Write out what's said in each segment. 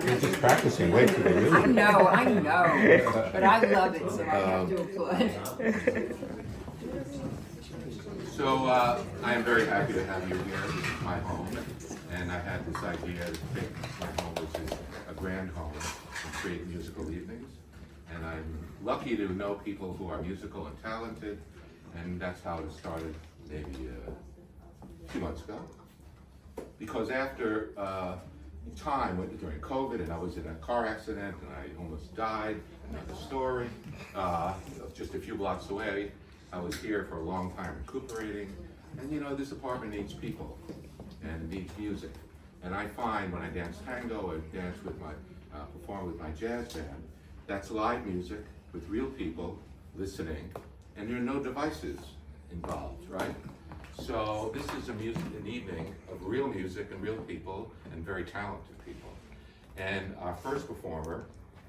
You're just practicing. Wait till they do I it. know, but I love it, so I have to applaud. So I am very happy to have you here. This is my home, and I had this idea to pick my home, which is a grand home, and create musical evenings. And I'm lucky to know people who are musical and talented, and that's how it started maybe 2 months ago. Because after time, during COVID, and I was in a car accident, and I almost died, another story, just a few blocks away, I was here for a long time recuperating, and you know, this apartment needs people, and it needs music. And I find when I dance tango, I dance with my, perform with my jazz band, that's live music with real people listening, and there are no devices involved, right? So this is an evening of real music and real people and very talented people. And our first performer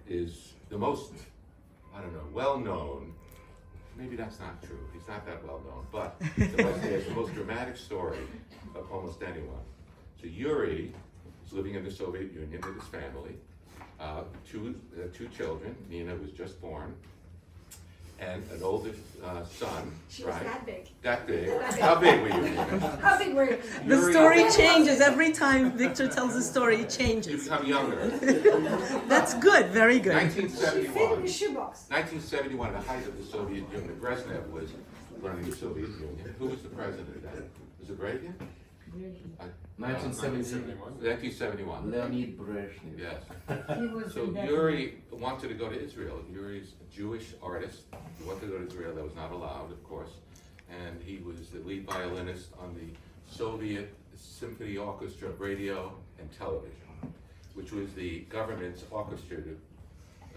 is the most, I don't know, well-known, maybe that's not true, he's not that well-known, but he has the most dramatic story of almost anyone. So Yuri is living in the Soviet Union with his family, two children. Nina was just born, and an oldest son. She was right? that big. That big. How big were you, Nina? How big were you? The story changes every time Victor tells the story. It You changes. become younger. That's good. Very good. She fit in 1971. the shoebox. 1971, the height of the Soviet Union. Brezhnev was running the Soviet Union. Who was the president then? Was it Reagan? 1971. 1971. Leonid Brezhnev. Yes. He was So Yuri wanted to go to Israel. Yuri's a Jewish artist. He wanted to go to Israel. That was not allowed, of course. And he was the lead violinist on the Soviet Symphony Orchestra of Radio and Television, which was the government's orchestra to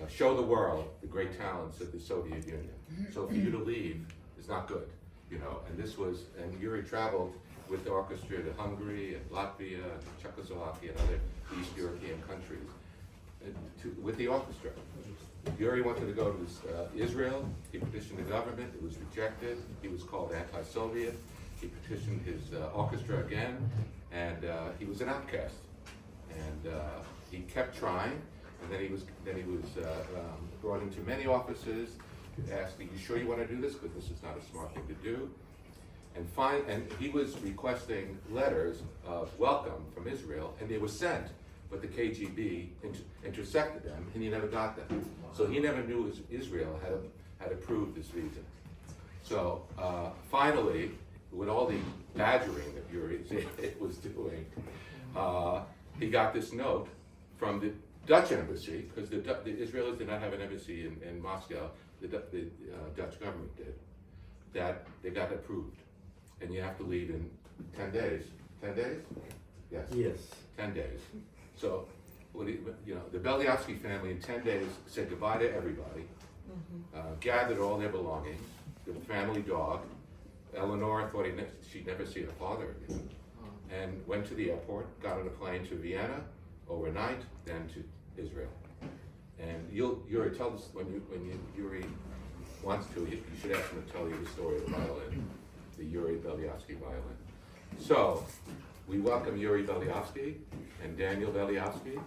show the world the great talents of the Soviet Union. So for you to leave is not good, you know. And this was, and Yuri traveled with the orchestra to Hungary and Latvia and Czechoslovakia and other East European countries with the orchestra. Yuri wanted to go to Israel. He petitioned the government. It was rejected. He was called anti-Soviet. He petitioned his orchestra again, and he was an outcast. And he kept trying, and then he was brought into many offices, asked, "Are you sure you want to do this? Because this is not a smart thing to do." And he was requesting letters of welcome from Israel, and they were sent, but the KGB intersected them, and he never got them. So he never knew Israel had approved this visa. So finally, with all the badgering that Yuri was doing, he got this note from the Dutch embassy, because the Israelis did not have an embassy in Moscow, the Dutch government did, that they got approved. And you have to leave in 10 days. 10 days? Yes. Yes. 10 days. So, the Belyavsky family in 10 days said goodbye to everybody, gathered all their belongings, the family dog. Eleanor thought she'd never see her father again, and went to the airport, got on a plane to Vienna overnight, then to Israel. And Yuri, tell us when Yuri wants to, you should ask him to tell you the story of the violin, the Yuri Belyavsky violin. So, we welcome Yuri Belyavsky and Daniel Belyavsky.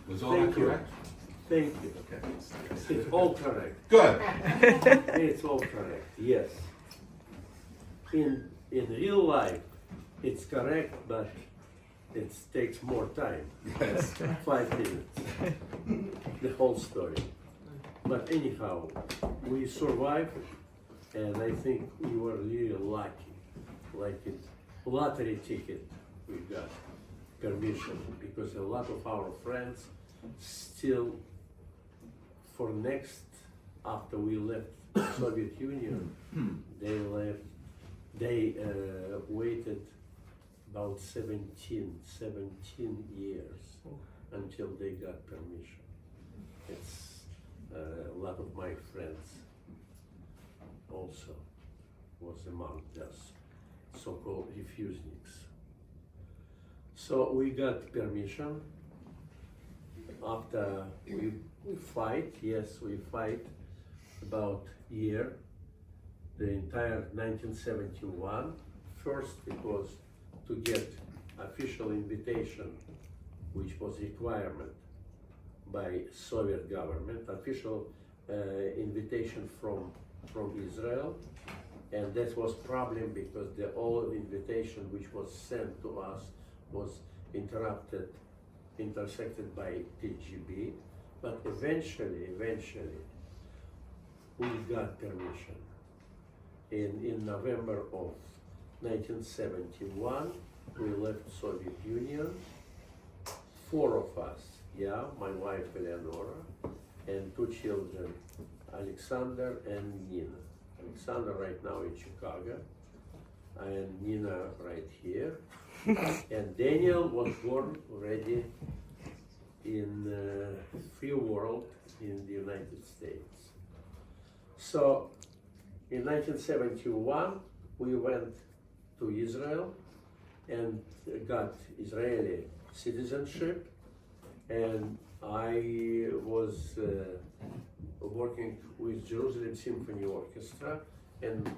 Was all that Thank you. correct? Thank you. Okay. It's all correct. Good. It's all correct, yes. In real life, it's correct, but it takes more time. Yes. 5 minutes. The whole story. But anyhow, we survived, and I think we were really lucky. Like a lottery ticket, we got permission, because a lot of our friends still, for next, after we left Soviet Union, they waited about 17 years until they got permission. It's a lot of my friends also was among us, so-called refuseniks. So we got permission. After we fight, yes, we fight about year, the entire 1971. First, it was to get official invitation, which was requirement by Soviet government, official invitation from Israel, and that was problem because the old invitation which was sent to us was intersected by KGB, but eventually we got permission. In November of 1971, we left Soviet Union, 4 of us, my wife Eleonora, and 2 children, Alexander and Nina. Alexander right now in Chicago, and Nina right here. And Daniel was born already in free world in the United States. So in 1971, we went to Israel and got Israeli citizenship, and I was working with Jerusalem Symphony Orchestra and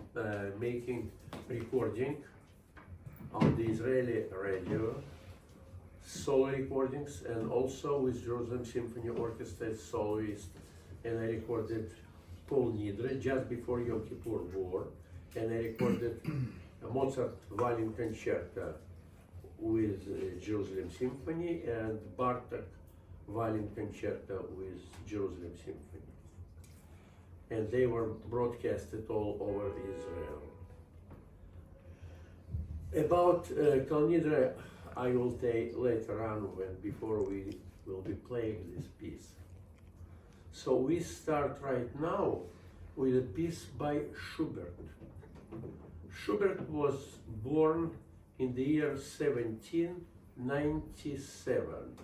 making recording on the Israeli radio, solo recordings, and also with Jerusalem Symphony Orchestra as soloist. And I recorded Paul Nidre just before Yom Kippur War, and I recorded a Mozart Violin Concerto with Jerusalem Symphony and Bartok Violin Concerto with Jerusalem Symphony. And they were broadcasted all over Israel. About Kol Nidre, I will tell later on before we will be playing this piece. So we start right now with a piece by Schubert. Schubert was born in the year 1797,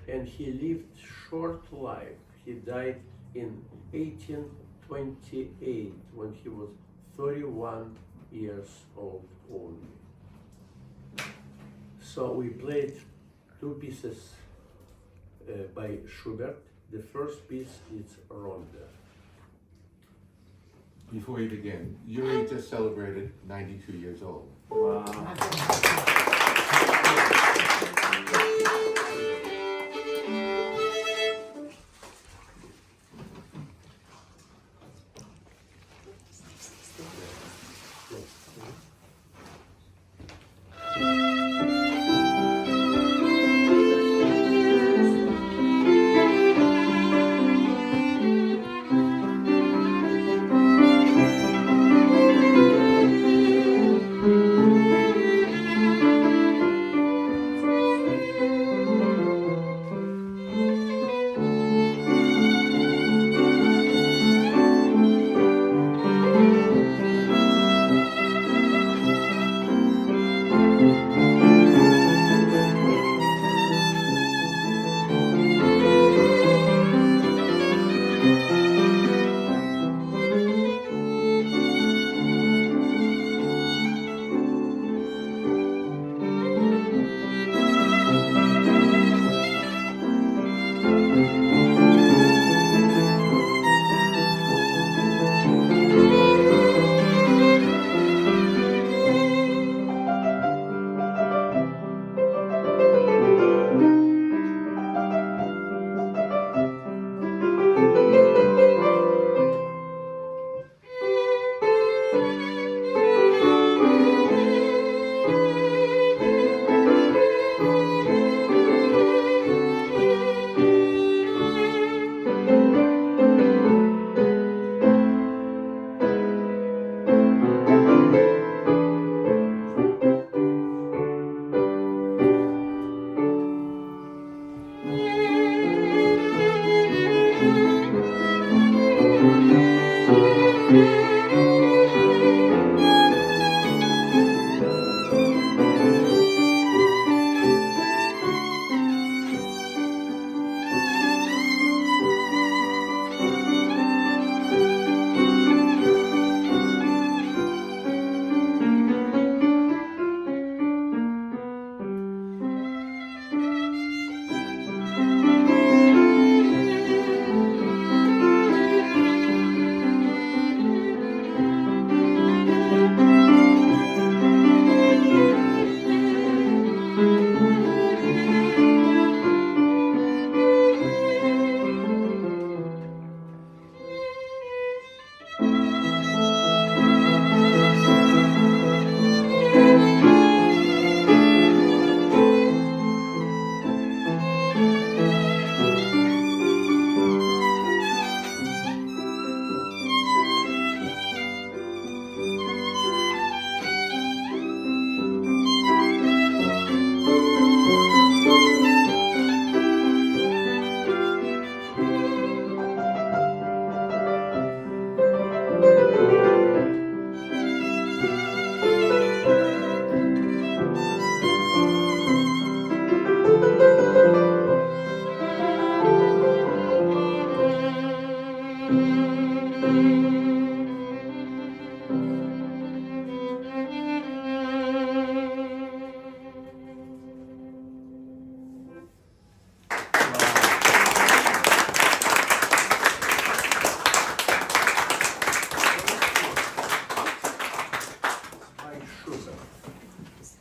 and he lived short life. He died in 1828 when he was 31 years old only. So we played 2 pieces by Schubert. The first piece is Ronde. Before you begin, Yuri just celebrated 92 years old. Wow.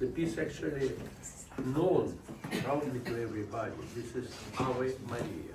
The piece actually known proudly to everybody. This is Ave Maria.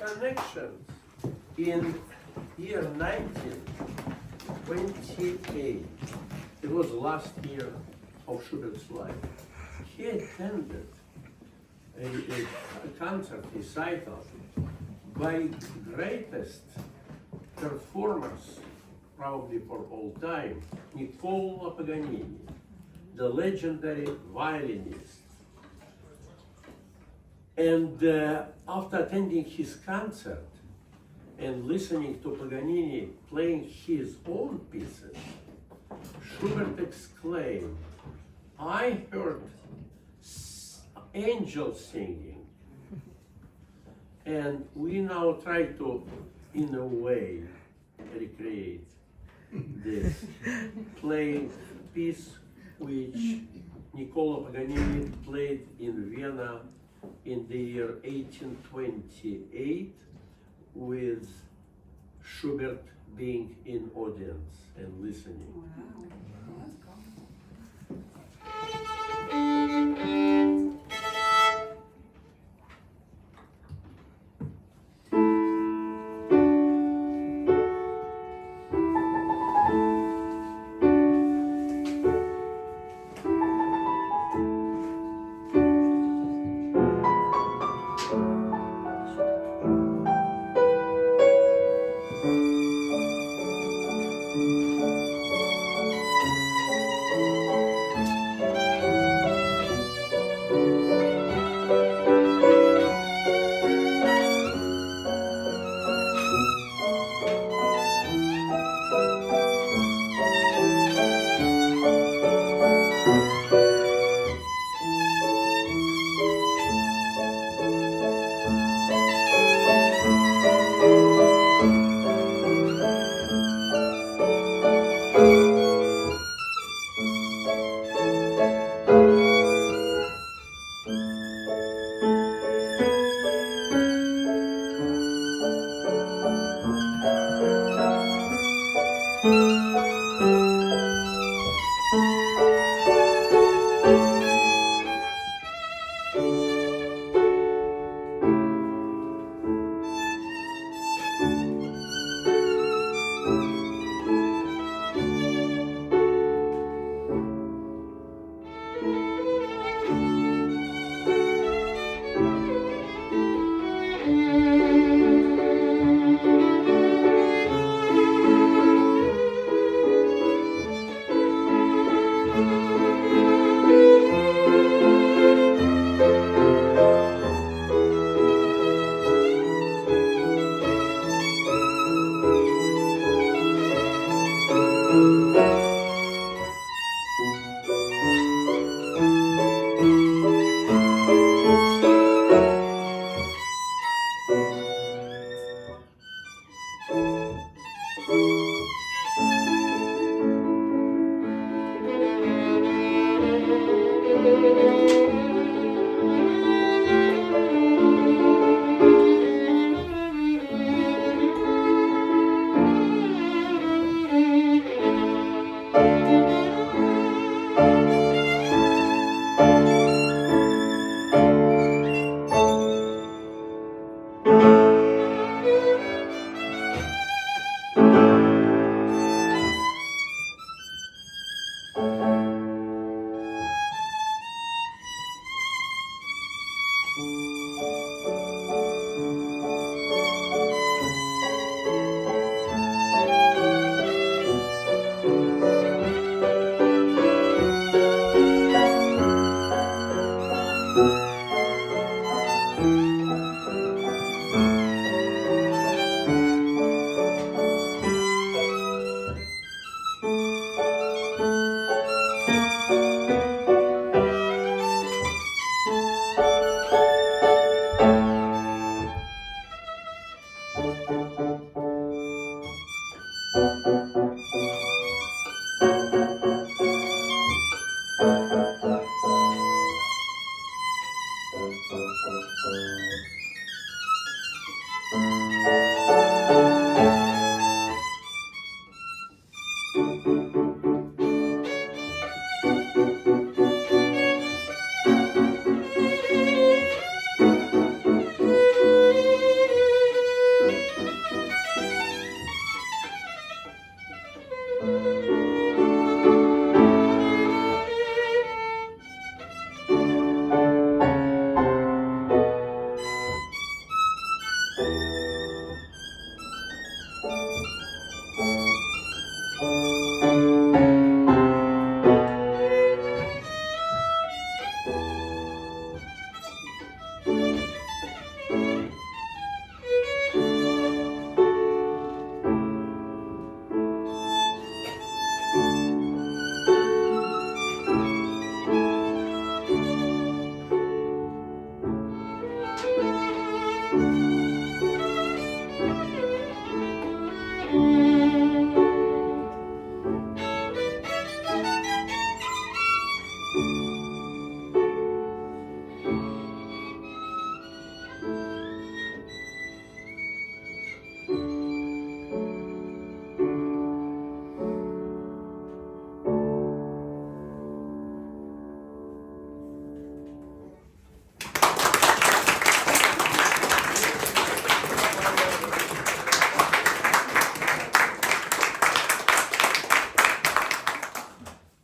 Connections in year 1928, it was the last year of Schubert's life. He attended a concert recital by greatest performers, probably for all time, Nicola Paganini, the legendary violinist. And after attending his concert and listening to Paganini playing his own pieces, Schubert exclaimed, "I heard angels singing." And we now try to, in a way, recreate this playing piece which Nicola Paganini played in Vienna in the year 1828, with Schubert being in audience and listening.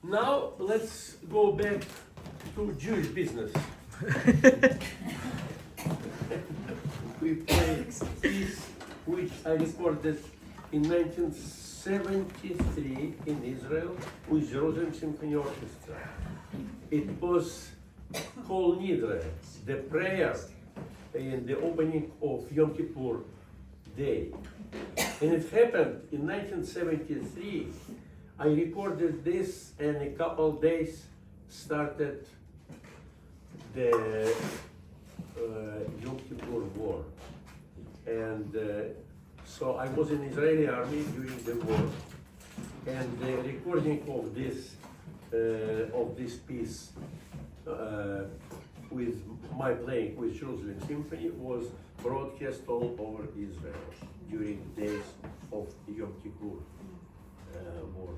Now let's go back to Jewish business. We played piece which I recorded in 1973 in Israel with Jerusalem Symphony Orchestra. It was called Nidre, the prayer in the opening of Yom Kippur Day. And it happened in 1973. I recorded this, and a couple days started the Yom Kippur War. And so I was in Israeli army during the war, and the recording of this piece with my playing with Jerusalem Symphony was broadcast all over Israel during the days of the Yom Kippur War.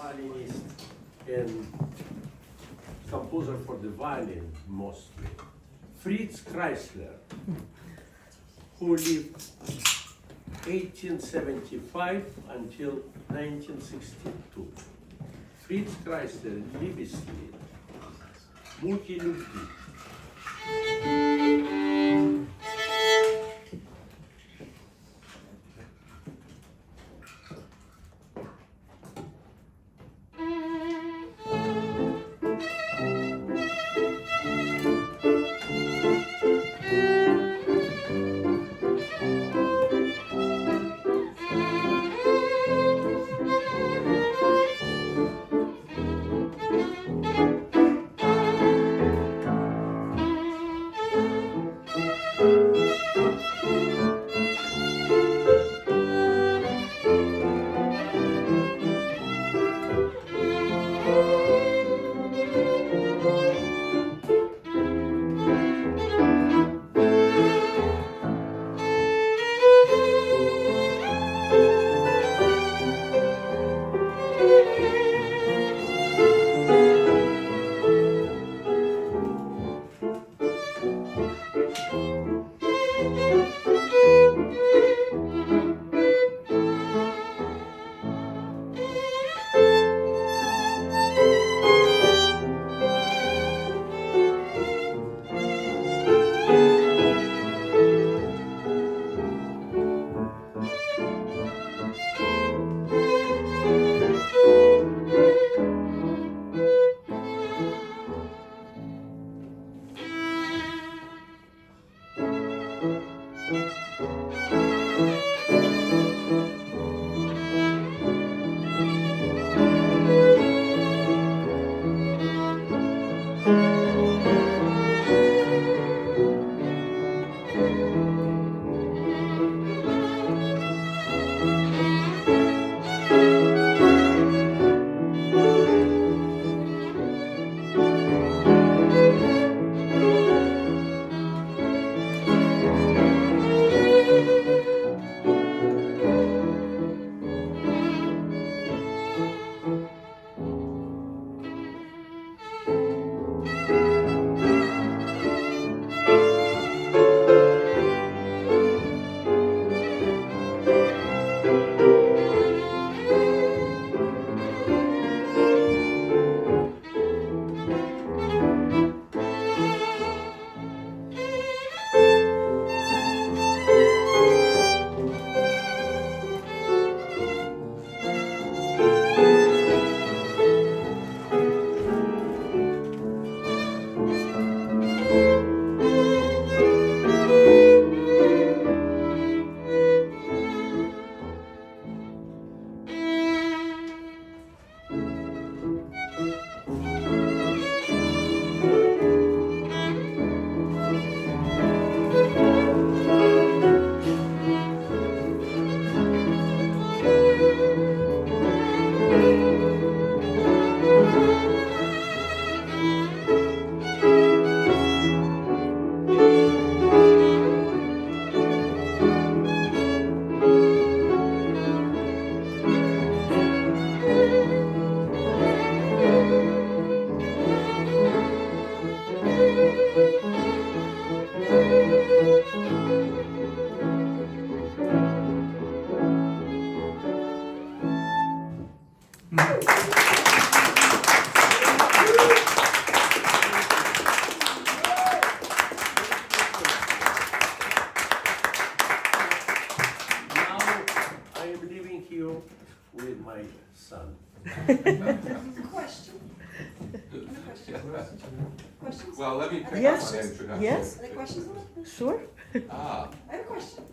violinist and composer for the violin mostly, Fritz Kreisler, who lived 1875 until 1962. Fritz Kreisler, Liebeslied, Mutti любви. with my son. Question. Questions? Well, let me pick Yes, up on the introduction. yes. Are there questions? Sure. Ah, I have a question.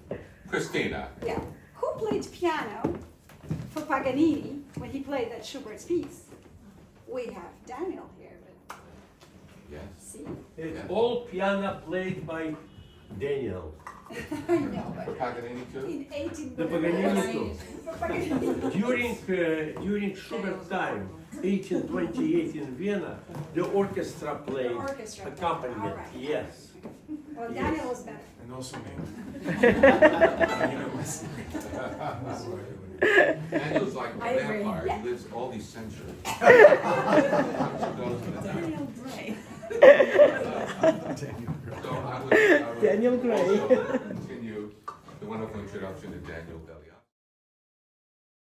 Christina. Yeah. Who played piano for Paganini when he played that Schubert's piece? We have Daniel here, but Yes. see? It's Yeah. all piano played by Daniel. I know, For but Paganini too? in 18... The Paganini too. For Paganini. During Schubert time, 1828 in Vienna, the orchestra played The orchestra played, accompaniment. all right. Yes. Well, Daniel was better. And also me. Daniel's like a I agree. vampire, Yeah. he lives all these centuries. Comes and goes in the dark. Daniel Gray. So I would Daniel Gray. also continue the wonderful introduction to Daniel Bellion.